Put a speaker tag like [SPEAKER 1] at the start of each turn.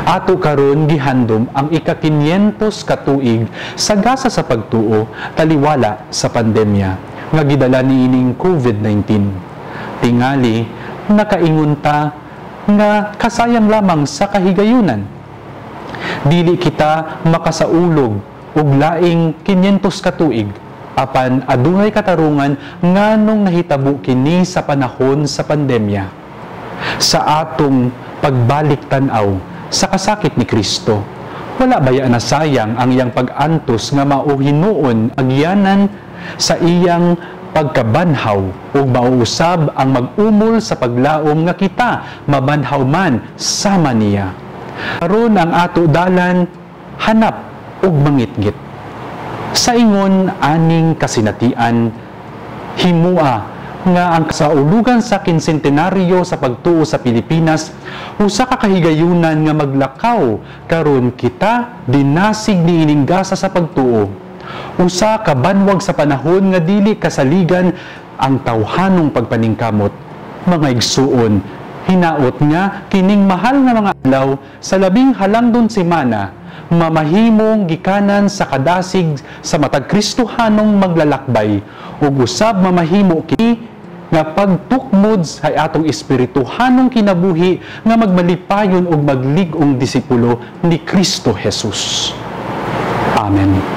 [SPEAKER 1] Ato karon gihandom ang ika-500 ka tuig sa gasa sa pagtuo taliwala sa pandemya nga gidala niining COVID-19. Tingali nakaingon ta nga kasayang lamang sa kahigayunan. Dili kita makasaulog og laing 500 ka tuig apan adunay katarungan nganong nahitabo kini sa panahon sa pandemya. Sa atong pagbalik tan-aw sa kasakit ni Kristo, wala baya na sayang ang iyang pag-antos nga mauhinuon agyanan sa iyang pagkabanhaw o mauusab ang mag-umol sa paglaom nga kita mabanhaw man sama niya. Aron ang ato dalan hanap og mangitgit. Sa ingon aning kasinatian, himua nga ang kasaulugan sa kinsentenaryo sa pagtuo sa Pilipinas usa ka kahigayunan nga maglakaw karon kita dinasig niining gasa sa pagtuo. Usa ka banwag sa panahon nga dili kasaligan ang tawhanong pagpaningkamot. Mga igsuon, hinaot nga kining mahal nga mga adlaw sa labing halangdon semana mamahimong gikanan sa kadasig sa matag Kristohanong maglalakbay ug usab mamahimo kini nga pagtukmod sa atong espirituhanong kinabuhi nga magmalipayon og maglig-ong disipulo ni Kristo Jesus. Amen.